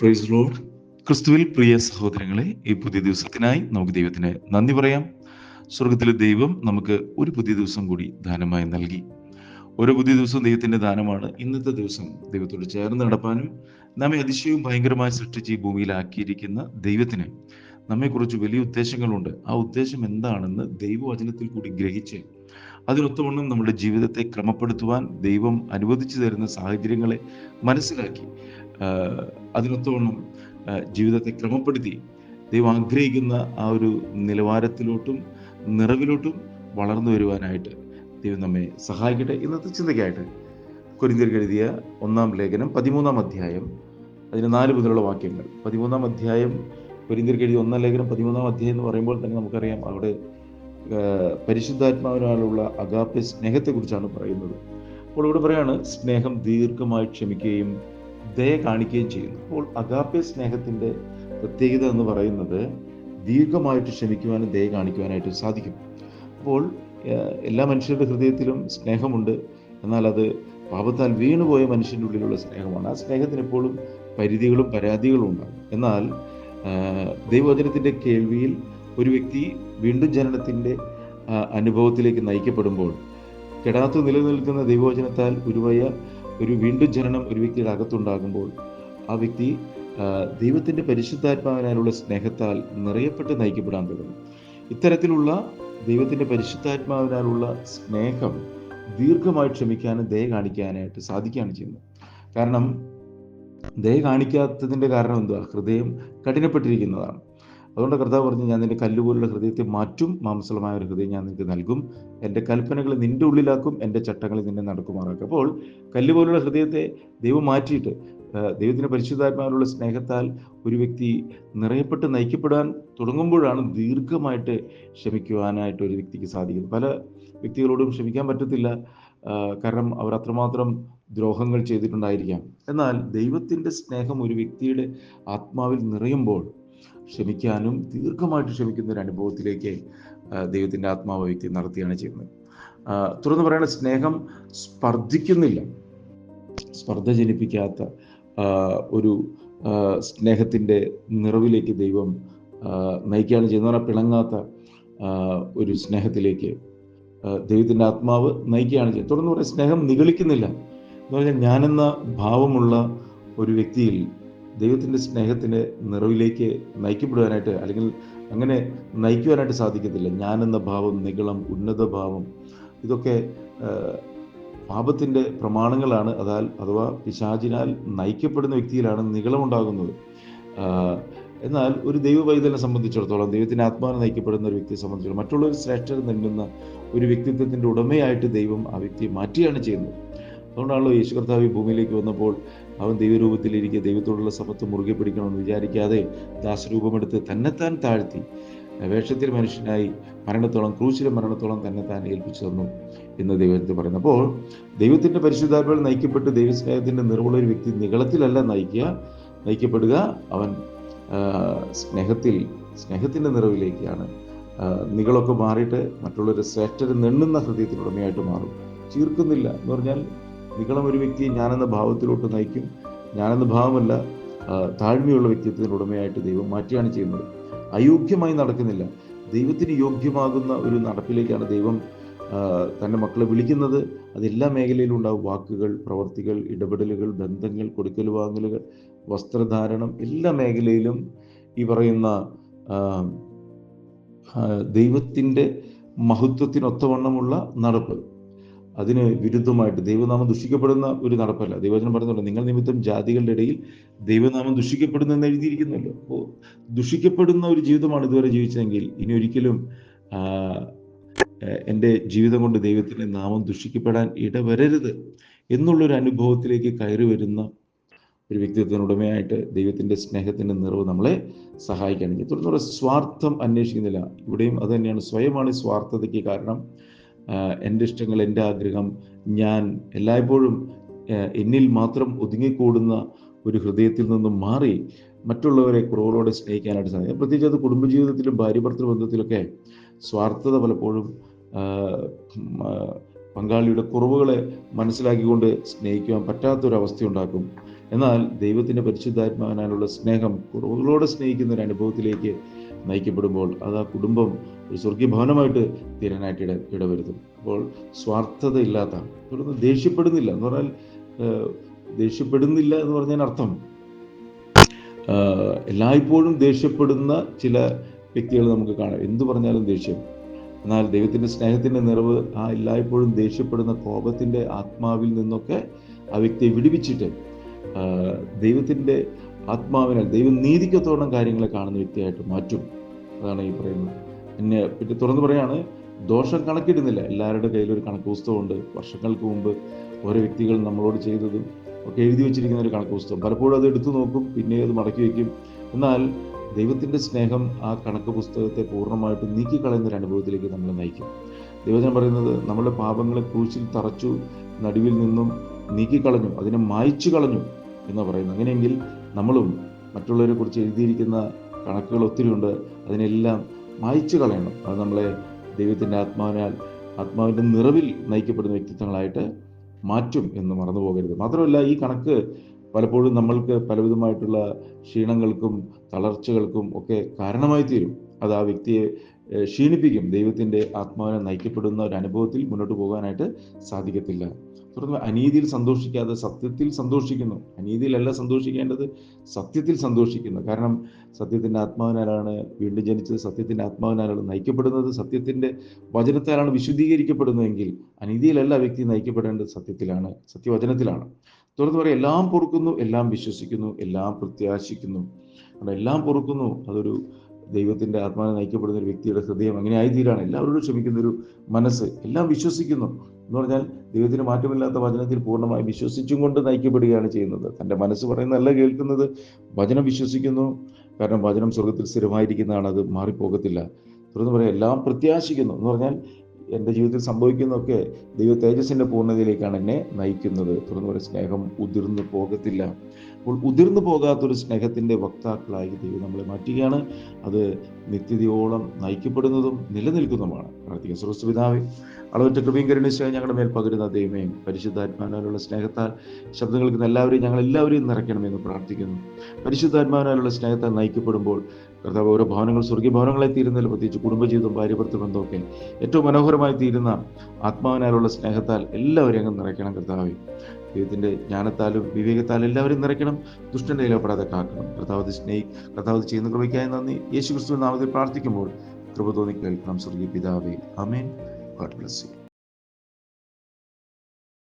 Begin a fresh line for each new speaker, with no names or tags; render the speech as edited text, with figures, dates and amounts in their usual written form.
Praise Lord. ക്രിസ്തുവിൽ പ്രിയ സഹോദരങ്ങളെ, ഈ പുതിയ ദിവസത്തിനായി നമുക്ക് ദൈവത്തിന് നന്ദി പറയാം. സ്വർഗത്തിലെ ദൈവം നമുക്ക് ഒരു പുതിയ ദിവസം കൂടി ദാനമായി നൽകി. ഓരോ പുതിയ ദിവസവും ദൈവത്തിൻ്റെ ദാനമാണ്. ഇന്നത്തെ ദിവസം ദൈവത്തോട് ചേർന്ന് നടപ്പാനും നമ്മെ അതിശയവും ഭയങ്കരമായി സൃഷ്ടിച്ച് ഈ ഭൂമിയിലാക്കിയിരിക്കുന്ന ദൈവത്തിന് നമ്മെക്കുറിച്ച് വലിയ ഉദ്ദേശങ്ങളുണ്ട്. ആ ഉദ്ദേശം എന്താണെന്ന് ദൈവവചനത്തിൽ കൂടി ഗ്രഹിച്ച് അതിനൊത്തവണ്ണം നമ്മുടെ ജീവിതത്തെ ക്രമപ്പെടുത്തുവാൻ ദൈവം അനുവദിച്ചു തരുന്ന സാഹചര്യങ്ങളെ മനസ്സിലാക്കി അതിനൊത്തവണ്ണം ജീവിതത്തെ ക്രമപ്പെടുത്തി ദൈവം ആഗ്രഹിക്കുന്ന ആ ഒരു നിലവാരത്തിലോട്ടും നിറവിലോട്ടും വളർന്നു വരുവാനായിട്ട് ദൈവം നമ്മെ സഹായിക്കട്ടെ. ഇന്നത്തെ ചിന്തയ്ക്കായിട്ട് കൊരിന്ത്യർക്ക് എഴുതിയ 1-ാം ലേഖനം 13-ാം അധ്യായം അതിന് 4 മുതലുള്ള വാക്യങ്ങൾ. 13-ാം അധ്യായം കൊരിന്ത്യർക്ക് എഴുതിയ 1-ാം ലേഖനം 13-ാം അധ്യായം എന്ന് പറയുമ്പോൾ തന്നെ നമുക്കറിയാം അവിടെ പരിശുദ്ധാത്മാവിനാലുള്ള അഗാപ്പെ സ്നേഹത്തെക്കുറിച്ചാണ് പറയുന്നത്. അപ്പോൾ ഇവിടെ പറയാണ്, സ്നേഹം ദീർഘമായി ക്ഷമിക്കുകയും ദയ കാണിക്കുകയും ചെയ്യുന്നു. അപ്പോൾ അഗാപ്പെ സ്നേഹത്തിൻ്റെ പ്രത്യേകത എന്ന് പറയുന്നത് ദീർഘമായിട്ട് ക്ഷമിക്കുവാനും ദയ കാണിക്കുവാനായിട്ട് സാധിക്കും. അപ്പോൾ എല്ലാ മനുഷ്യരുടെ ഹൃദയത്തിലും സ്നേഹമുണ്ട്. എന്നാൽ അത് പാപത്താൽ വീണുപോയ മനുഷ്യൻ്റെ ഉള്ളിലുള്ള സ്നേഹമാണ്. ആ സ്നേഹത്തിന് എപ്പോഴും പരിധികളും പരാതികളും ഉണ്ടാകും. എന്നാൽ ദൈവവചനത്തിൻ്റെ കേൾവിയിൽ ഒരു വ്യക്തി വീണ്ടും ജനനത്തിൻ്റെ അനുഭവത്തിലേക്ക് നയിക്കപ്പെടുമ്പോൾ, കെടാത്തു നിലനിൽക്കുന്ന ദൈവവചനത്താൽ ഉരുവായ ഒരു വീണ്ടും ജനനം ഒരു വ്യക്തിയുടെ അകത്തുണ്ടാകുമ്പോൾ ആ വ്യക്തി ദൈവത്തിൻ്റെ പരിശുദ്ധാത്മാവിനാലുള്ള സ്നേഹത്താൽ നിറയപ്പെട്ട് നയിക്കപ്പെടാൻ തുടങ്ങും. ഇത്തരത്തിലുള്ള ദൈവത്തിൻ്റെ പരിശുദ്ധാത്മാവിനാലുള്ള സ്നേഹം ദീർഘമായി ക്ഷമിക്കാനും ദയ കാണിക്കാനായിട്ട് സാധിക്കുകയാണ് ചെയ്യുന്നത്. കാരണം ദയ കാണിക്കാത്തതിൻ്റെ കാരണം എന്തുവാ? ഹൃദയം കഠിനപ്പെട്ടിരിക്കുന്നതാണ്. അതുകൊണ്ട് കർത്താവ് പറഞ്ഞു, ഞാൻ നിന്റെ കല്ലുപോലുള്ള ഹൃദയത്തെ മാറ്റും, മാംസളമായ ഒരു ഹൃദയം ഞാൻ നിനക്ക് നൽകും, എൻ്റെ കൽപ്പനകൾ നിൻ്റെ ഉള്ളിലാക്കും, എൻ്റെ ചട്ടങ്ങളിൽ നിന്നെ നടക്കുമാറാക്കും. അപ്പോൾ കല്ലുപോലുള്ള ഹൃദയത്തെ ദൈവം മാറ്റിയിട്ട് ദൈവത്തിൻ്റെ പരിശുദ്ധാത്മാവിലുള്ള സ്നേഹത്താൽ ഒരു വ്യക്തി നിറയപ്പെട്ട് നയിക്കപ്പെടാൻ തുടങ്ങുമ്പോഴാണ് ദീർഘമായിട്ട് ക്ഷമിക്കുവാനായിട്ട് ഒരു വ്യക്തിക്ക് സാധിക്കുന്നത്. പല വ്യക്തികളോടും ക്ഷമിക്കാൻ പറ്റത്തില്ല, കാരണം അവർ അത്രമാത്രം ദ്രോഹങ്ങൾ ചെയ്തിട്ടുണ്ടായിരിക്കാം. എന്നാൽ ദൈവത്തിൻ്റെ സ്നേഹം ഒരു വ്യക്തിയുടെ ആത്മാവിൽ നിറയുമ്പോൾ ക്ഷമിക്കാനും ദീർഘമായിട്ട് ക്ഷമിക്കുന്ന ഒരു അനുഭവത്തിലേക്ക് ദൈവത്തിൻ്റെ ആത്മാവ് വ്യക്തി നടത്തുകയാണ് ചെയ്യുന്നത്. തുറന്നു പറയുന്ന സ്നേഹം സ്പർദ്ധിക്കുന്നില്ല, സ്പർദ്ധ ജനിപ്പിക്കാത്ത ഒരു സ്നേഹത്തിൻ്റെ നിറവിലേക്ക് ദൈവം നയിക്കുകയാണ് ചെയ്യുന്നത്. പിണങ്ങാത്ത ഒരു സ്നേഹത്തിലേക്ക് ദൈവത്തിൻ്റെ ആത്മാവ് നയിക്കുകയാണ് ചെയ്യുന്നത്. തുടർന്ന് പറയുന്നത് സ്നേഹം നിഗളിക്കുന്നില്ല എന്ന് പറഞ്ഞാൽ, ഞാനെന്ന ഭാവമുള്ള ഒരു വ്യക്തിയിൽ ദൈവത്തിൻ്റെ സ്നേഹത്തിൻ്റെ നിറവിലേക്ക് നയിക്കപ്പെടുവാനായിട്ട് അല്ലെങ്കിൽ അങ്ങനെ നയിക്കുവാനായിട്ട് സാധിക്കത്തില്ല. ഞാനെന്ന ഭാവം, നിഗളം, ഉന്നത ഭാവം, ഇതൊക്കെ പാപത്തിൻ്റെ പ്രമാണങ്ങളാണ്. അഥവാ പിശാചിനാൽ നയിക്കപ്പെടുന്ന വ്യക്തിയിലാണ് നിഗളമുണ്ടാകുന്നത്. എന്നാൽ ഒരു ദൈവ പൈതലിനെ സംബന്ധിച്ചിടത്തോളം, ദൈവത്തിൻ്റെ ആത്മാവിനെ നയിക്കപ്പെടുന്ന ഒരു വ്യക്തിയെ സംബന്ധിച്ചിടത്തോളം, മറ്റുള്ളവർ ശ്രേഷ്ഠത നേടുന്ന ഒരു വ്യക്തിത്വത്തിൻ്റെ ഉടമയായിട്ട് ദൈവം ആ വ്യക്തിയെ മാറ്റുകയാണ് ചെയ്യുന്നത്. അതുകൊണ്ടാണല്ലോ യേശു കർത്താവ് ഭൂമിയിലേക്ക് വന്നപ്പോൾ അവൻ ദൈവരൂപത്തിലിരിക്കുക ദൈവത്തോടുള്ള സമത്വം മുറുകെ പിടിക്കണമെന്ന് വിചാരിക്കാതെ ദാസരൂപമെടുത്ത് തന്നെത്താൻ താഴ്ത്തി വേഷത്തിൽ മനുഷ്യനായി മരണത്തോളം, ക്രൂശിലെ മരണത്തോളം തന്നെത്താൻ ഏൽപ്പിച്ചു തന്നു എന്ന് ദൈവത്തിൽ പറയുന്നു. അപ്പോൾ ദൈവത്തിൻ്റെ പരിശുദ്ധാത്മാവിൽ നയിക്കപ്പെട്ട് ദൈവസ്നേഹത്തിൻ്റെ നിറവുള്ള ഒരു വ്യക്തി നിഗളത്തിലല്ല നയിക്കപ്പെടുക, അവൻ സ്നേഹത്തിൻ്റെ നിറവിലേക്കാണ്. നികളൊക്കെ മാറിയിട്ട് മറ്റുള്ളവരുടെ ശ്രേഷ്ഠത നെണ്ണുന്ന ഹൃദയത്തിനുടമയായിട്ട് മാറും. ചീർക്കുന്നില്ല എന്ന് പറഞ്ഞാൽ, നിഗളം ഒരു വ്യക്തിയെ ഞാനെന്ന ഭാവത്തിലോട്ട് നയിക്കും. ഞാനെന്ന ഭാവമല്ല, താഴ്മയുള്ള വ്യക്തിത്വത്തിന് ഉടമയായിട്ട് ദൈവം മാറ്റുകയാണ് ചെയ്യുന്നത്. അയോഗ്യമായി നടക്കുന്നില്ല, ദൈവത്തിന് യോഗ്യമാകുന്ന ഒരു നടപ്പിലേക്കാണ് ദൈവം തൻ്റെ മക്കളെ വിളിക്കുന്നത്. അതെല്ലാ മേഖലയിലും ഉണ്ടാവും. വാക്കുകൾ, പ്രവർത്തികൾ, ഇടപെടലുകൾ, ബന്ധങ്ങൾ, കൊടുക്കൽ വാങ്ങലുകൾ, വസ്ത്രധാരണം, എല്ലാ മേഖലയിലും ഈ പറയുന്ന ദൈവത്തിൻ്റെ മഹത്വത്തിനൊത്തവണ്ണമുള്ള നടപ്പ്. അതിന് വിരുദ്ധമായിട്ട് ദൈവനാമം ദുഷിക്കപ്പെടുന്ന ഒരു നടപ്പല്ല. ദൈവവചനം പറയുന്നുണ്ട്, നിങ്ങൾ നിമിത്തം ജാതികളുടെ ഇടയിൽ ദൈവനാമം ദുഷിക്കപ്പെടുന്നു എന്ന് എഴുതിയിരിക്കുന്നല്ലോ. അപ്പോൾ ദുഷിക്കപ്പെടുന്ന ഒരു ജീവിതമാണ് ഇതുവരെ ജീവിച്ചതെങ്കിൽ ഇനി ഒരിക്കലും എൻ്റെ ജീവിതം കൊണ്ട് ദൈവത്തിൻ്റെ നാമം ദുഷിക്കപ്പെടാൻ ഇടവരരുത് എന്നുള്ളൊരു അനുഭവത്തിലേക്ക് കയറി വരുന്ന ഒരു വ്യക്തിത്വത്തിനുടമയായിട്ട് ദൈവത്തിൻ്റെ സ്നേഹത്തിൻ്റെ നിറവ് നമ്മളെ സഹായിക്കുകയാണ്. തുടർന്നുള്ള സ്വാർത്ഥം അന്വേഷിക്കുന്നില്ല. ഇവിടെയും അത് തന്നെയാണ്, സ്വയമാണ് സ്വാർത്ഥതയ്ക്ക് കാരണം. എൻ്റെ ഇഷ്ടങ്ങൾ, എൻ്റെ ആഗ്രഹം, ഞാൻ എല്ലായ്പ്പോഴും എന്നിൽ മാത്രം ഒതുങ്ങിക്കൂടുന്ന ഒരു ഹൃദയത്തിൽ നിന്നും മാറി മറ്റുള്ളവരെ കുറവുകളോടെ സ്നേഹിക്കാനായിട്ട് സാധിക്കും. പ്രത്യേകിച്ച് അത് കുടുംബജീവിതത്തിലും ഭാര്യ-ഭർത്തൃ ബന്ധത്തിലൊക്കെ സ്വാർത്ഥത പലപ്പോഴും പങ്കാളിയുടെ കുറവുകളെ മനസ്സിലാക്കിക്കൊണ്ട് സ്നേഹിക്കുവാൻ പറ്റാത്തൊരവസ്ഥ ഉണ്ടാക്കും. എന്നാൽ ദൈവത്തിൻ്റെ പരിശുദ്ധാത്മാവിനാലുള്ള സ്നേഹം കുറവുകളോടെ സ്നേഹിക്കുന്ന ഒരു അനുഭവത്തിലേക്ക് നയിക്കപ്പെടുമ്പോൾ അത് ആ കുടുംബം ഒരു സ്വർഗീയ ഭവനമായിട്ട് തീരാനായിട്ട് ഇടവരുത്തും. അപ്പോൾ സ്വാർത്ഥത ഇല്ലാത്ത, തുടർന്ന് ദേഷ്യപ്പെടുന്നില്ല എന്ന് പറഞ്ഞാൽ ദേഷ്യപ്പെടുന്നില്ല എന്ന് പറഞ്ഞതിന് അർത്ഥം എല്ലായ്പ്പോഴും ദേഷ്യപ്പെടുന്ന ചില വ്യക്തികൾ നമുക്ക് കാണാം. എന്തു പറഞ്ഞാലും ദേഷ്യം. എന്നാൽ ദൈവത്തിൻ്റെ സ്നേഹത്തിൻ്റെ നിറവ് ആ എല്ലായ്പ്പോഴും ദേഷ്യപ്പെടുന്ന കോപത്തിൻ്റെ ആത്മാവിൽ നിന്നൊക്കെ ആ വ്യക്തിയെ വിടുവിച്ചിട്ട് ദൈവത്തിൻ്റെ ആത്മാവിനാൽ ദൈവം നീതിക്കത്തോളം കാര്യങ്ങളെ കാണുന്ന വ്യക്തിയായിട്ട് മാറ്റും. അതാണ് ഈ പറയുന്നത്. പിന്നെ തുറന്നു പറയാണ്, ദോഷം കണക്കിടുന്നില്ല. എല്ലാവരുടെ കയ്യിലൊരു കണക്ക് പുസ്തകമുണ്ട്. വർഷങ്ങൾക്ക് മുമ്പ് ഓരോ വ്യക്തികൾ നമ്മളോട് ചെയ്തതും ഒക്കെ എഴുതി വെച്ചിരിക്കുന്ന ഒരു കണക്ക് പുസ്തകം. പലപ്പോഴും അത് എടുത്തു നോക്കും, പിന്നെ അത് മടക്കി വയ്ക്കും. എന്നാൽ ദൈവത്തിൻ്റെ സ്നേഹം ആ കണക്ക് പുസ്തകത്തെ പൂർണ്ണമായിട്ട് നീക്കിക്കളയുന്ന ഒരു അനുഭവത്തിലേക്ക് നമ്മളെ നയിക്കും. ദൈവജനം പറയുന്നത് നമ്മുടെ പാപങ്ങളെ ക്രൂശിൽ തറച്ചു നടുവിൽ നിന്നും നീക്കിക്കളഞ്ഞു, അതിനെ മായ്ച്ചു കളഞ്ഞു എന്ന് പറയുന്നു. അങ്ങനെയെങ്കിൽ നമ്മളും മറ്റുള്ളവരെ കുറിച്ച് എഴുതിയിരിക്കുന്ന കണക്കുകൾ ഒത്തിരിയുണ്ട്, അതിനെല്ലാം മായ്ച്ചു കളയണം. അത് നമ്മളെ ദൈവത്തിൻ്റെ ആത്മാവിൻ്റെ നിറവിൽ നയിക്കപ്പെടുന്ന വ്യക്തിത്വങ്ങളായിട്ട് മാറ്റും എന്ന് മറന്നു പോകരുത്. മാത്രമല്ല, ഈ കണക്ക് പലപ്പോഴും നമ്മൾക്ക് പലവിധമായിട്ടുള്ള ക്ഷീണങ്ങൾക്കും തളർച്ചകൾക്കും ഒക്കെ കാരണമായി തീരും. അത് ആ വ്യക്തിയെ ക്ഷീണിപ്പിക്കും. ദൈവത്തിൻ്റെ ആത്മാവിനെ നയിക്കപ്പെടുന്ന ഒരു അനുഭവത്തിൽ മുന്നോട്ട് പോകാനായിട്ട് സാധിക്കത്തില്ല. തുടർന്ന് അനീതിയിൽ സന്തോഷിക്കാതെ സത്യത്തിൽ സന്തോഷിക്കുന്നു. അനീതിയിലല്ല സന്തോഷിക്കേണ്ടത്, സത്യത്തിൽ സന്തോഷിക്കുന്നു. കാരണം സത്യത്തിൻ്റെ ആത്മാവിനാലാണ് വീണ്ടും ജനിച്ചത്, സത്യത്തിൻ്റെ ആത്മാവിനാലാണ് നയിക്കപ്പെടുന്നത്, സത്യത്തിൻ്റെ വചനത്താലാണ് വിശുദ്ധീകരിക്കപ്പെടുന്നതെങ്കിൽ അനീതിയിലല്ല വ്യക്തി നയിക്കപ്പെടേണ്ടത്, സത്യത്തിലാണ്, സത്യവചനത്തിലാണ്. തുറന്നു പറയാം, എല്ലാം പൊറുക്കുന്നു, എല്ലാം വിശ്വസിക്കുന്നു, എല്ലാം പ്രത്യാശിക്കുന്നു. എല്ലാം പൊറുക്കുന്നു, അതൊരു ദൈവത്തിൻ്റെ ആത്മാവിനെ നയിക്കപ്പെടുന്ന ഒരു വ്യക്തിയുടെ ഹൃദയം അങ്ങനെ ആയിത്തീരാണ്. എല്ലാവരോടും ക്ഷമിക്കുന്നൊരു മനസ്സ്, എല്ലാം വിശ്വസിക്കുന്നു എന്ന് പറഞ്ഞാൽ ദൈവത്തിന് മാറ്റമില്ലാത്ത വചനത്തിൽ പൂർണ്ണമായി വിശ്വസിച്ചും കൊണ്ട് നയിക്കപ്പെടുകയാണ് ചെയ്യുന്നത്. തൻ്റെ മനസ്സ് പറയുന്നതല്ല കേൾക്കുന്നത്, വചനം വിശ്വസിക്കുന്നു. കാരണം വചനം സ്വർഗത്തിൽ സ്ഥിരമായിരിക്കുന്നതാണ്, അത് മാറിപ്പോകത്തില്ല. തുറന്നു പറയാം, എല്ലാം പ്രത്യാശിക്കുന്നു എന്ന് പറഞ്ഞാൽ എൻ്റെ ജീവിതത്തിൽ സംഭവിക്കുന്നതൊക്കെ ദൈവ തേജസ്സിൻ്റെ പൂർണ്ണതയിലേക്കാണ് എന്നെ നയിക്കുന്നത്. തുറന്നു പറയാം, സ്നേഹം ഉതിർന്നു പോകത്തില്ല. അപ്പോൾ ഉതിർന്നു പോകാത്തൊരു സ്നേഹത്തിൻ്റെ വക്താക്കളായി ദൈവം നമ്മളെ മാറ്റുകയാണ്. അത് നിത്യതയോളം നയിക്കപ്പെടുന്നതും നിലനിൽക്കുന്നതുമാണ്. പ്രാർത്ഥിക്കുക. സ്വർഗ്ഗസ്ഥപിതാവേ, അളവറ്റ കൃപയും കരുണയും ഞങ്ങളുടെ മേൽ പകരുന്ന ദൈവമേ, പരിശുദ്ധാത്മാവിനാലുള്ള സ്നേഹത്താൽ ശബ്ദം കേൾക്കുന്ന ഞങ്ങളെല്ലാവരെയും നിറയ്ക്കണമെന്ന് പ്രാർത്ഥിക്കുന്നു. പരിശുദ്ധാത്മാവിനാലുള്ള സ്നേഹത്താൽ നയിക്കപ്പെടുമ്പോൾ കർത്താവ് ഓരോ ഭവനങ്ങൾ സ്വർഗീയ ഭവനങ്ങളായി തീരുന്നതിൽ, പ്രത്യേകിച്ച് കുടുംബജീവിതം, ഭാര്യഭർത്തൃ ബന്ധമൊക്കെ ഏറ്റവും മനോഹരമായി തീരുന്ന ആത്മാവിനാലുള്ള സ്നേഹത്താൽ എല്ലാവരെയും അങ്ങ് നിറയ്ക്കണം കർത്താവേ. ദൈവത്തിൻ്റെ ജ്ഞാനത്താലും വിവേകത്താലും എല്ലാവരും നിറയ്ക്കണം. ദുഷ്ടൻ്റെ ഇലപ്പെടാതെ കാക്കണം. കർത്താവ് ചെയ്യുന്ന കൃപയ്ക്കായി നന്ദി. യേശുക്രിസ്തുവിന്റെ നാമത്തിൽ പ്രാർത്ഥിക്കുമ്പോൾ കൃപ തോന്നി കേൾക്കണം സ്വർഗീയ പിതാവേ. ആമേൻ. God bless you.